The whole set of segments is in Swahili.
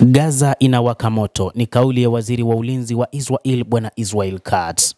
Gaza inawaka moto ni kauli ya waziri wa ulinzi wa Israel Bwana Israel Katz.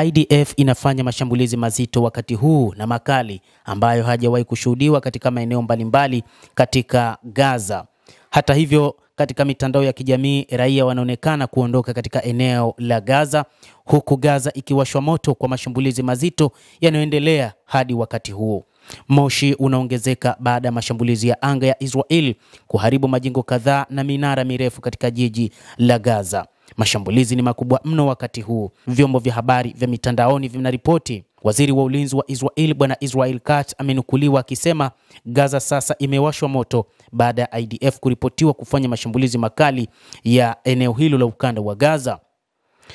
IDF inafanya mashambulizi mazito wakati huu na makali ambayo hajawahi kushuhudiwa katika maeneo mbalimbali katika Gaza. Hata hivyo, katika mitandao ya kijamii raia wanaonekana kuondoka katika eneo la Gaza, huku Gaza ikiwashwa moto kwa mashambulizi mazito yanayoendelea hadi wakati huu. Moshi unaongezeka baada ya mashambulizi ya anga ya Israel kuharibu majengo kadhaa na minara mirefu katika jiji la Gaza. Mashambulizi ni makubwa mno wakati huu, vyombo vya habari vya mitandaoni vinaripoti. Waziri wa ulinzi wa Israel Bwana Israel Katz amenukuliwa akisema Gaza sasa imewashwa moto baada ya IDF kuripotiwa kufanya mashambulizi makali ya eneo hilo la ukanda wa Gaza.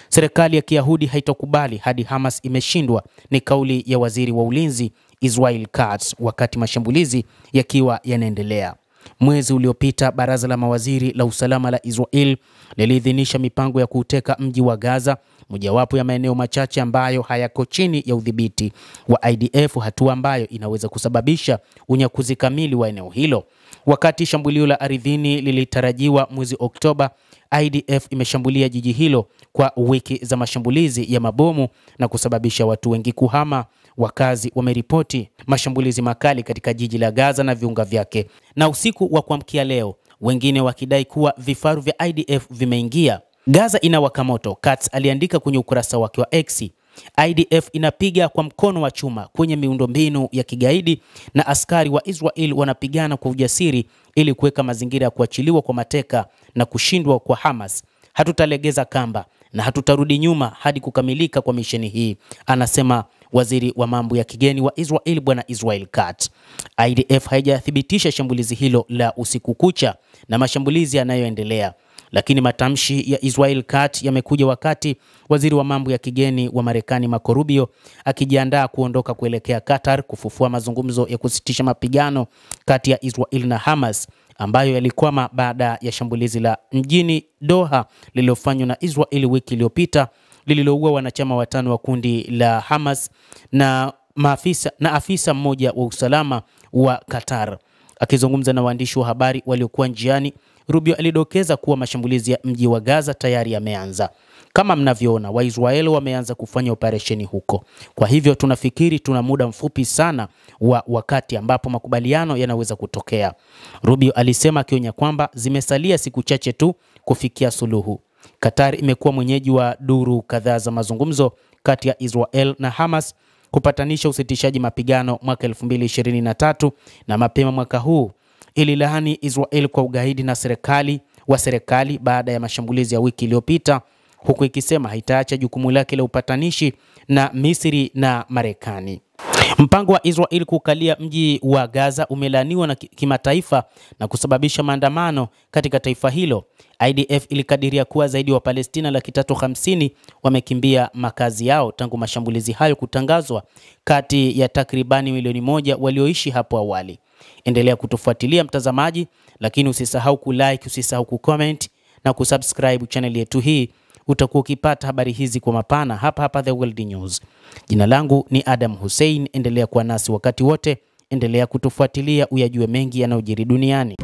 Serikali ya Kiyahudi haitokubali hadi Hamas imeshindwa, ni kauli ya waziri wa ulinzi Israel Katz wakati mashambulizi yakiwa yanaendelea. Mwezi uliopita baraza la mawaziri la usalama la Israel liliidhinisha mipango ya kuuteka mji wa Gaza, mojawapo ya maeneo machache ambayo hayako chini ya udhibiti wa IDF, hatua ambayo inaweza kusababisha unyakuzi kamili wa eneo hilo. Wakati shambulio la ardhini lilitarajiwa mwezi Oktoba, IDF imeshambulia jiji hilo kwa wiki za mashambulizi ya mabomu na kusababisha watu wengi kuhama. Wakazi wameripoti mashambulizi makali katika jiji la Gaza na viunga vyake, na usiku wa kuamkia leo wengine wakidai kuwa vifaru vya IDF vimeingia. Gaza inawaka moto, Katz aliandika kwenye ukurasa wake wa X. IDF inapiga kwa mkono wa chuma kwenye miundombinu ya kigaidi na askari wa Israel wanapigana kwa ujasiri ili kuweka mazingira ya kuachiliwa kwa mateka na kushindwa kwa Hamas. Hatutalegeza kamba na hatutarudi nyuma hadi kukamilika kwa misheni hii, anasema waziri wa mambo ya kigeni wa Israel Bwana Israel Katz. IDF haijathibitisha shambulizi hilo la usiku kucha na mashambulizi yanayoendelea, lakini matamshi ya Israel Katz yamekuja wakati waziri wa mambo ya kigeni wa Marekani Marco Rubio akijiandaa kuondoka kuelekea Qatar kufufua mazungumzo ya kusitisha mapigano kati ya Israel na Hamas ambayo yalikwama baada ya shambulizi la mjini Doha lililofanywa na Israel wiki iliyopita, lililoua wanachama 5 wa kundi la Hamas na afisa mmoja wa usalama wa Qatar. Akizungumza na waandishi wa habari waliokuwa njiani, Rubio alidokeza kuwa mashambulizi ya mji wa Gaza tayari yameanza. Kama mnavyoona, Waisraeli wameanza kufanya operesheni huko. Kwa hivyo tunafikiri tuna muda mfupi sana wa wakati ambapo makubaliano yanaweza kutokea, Rubio alisema, akionya kwamba zimesalia siku chache tu kufikia suluhu. Qatar imekuwa mwenyeji wa duru kadhaa za mazungumzo kati ya Israel na Hamas kupatanisha usitishaji mapigano mwaka 2023 na mapema mwaka huu ililaani Israel kwa ugaidi na serikali baada ya mashambulizi ya wiki iliyopita, huku ikisema haitaacha jukumu lake la upatanishi na Misri na Marekani. Mpango wa Israel kukalia mji wa Gaza umelaaniwa na kimataifa na kusababisha maandamano katika taifa hilo. IDF ilikadiria kuwa zaidi wa Palestina 350,000 wamekimbia makazi yao tangu mashambulizi hayo kutangazwa, kati ya takribani milioni 1 walioishi hapo awali. Endelea kutufuatilia mtazamaji, lakini usisahau kulike, usisahau kucomment na kusubscribe channel yetu hii. Utakuwa ukipata habari hizi kwa mapana hapa The World News. Jina langu ni Adam Hussein, endelea kuwa nasi wakati wote, endelea kutufuatilia uyajue mengi yanayojiri duniani.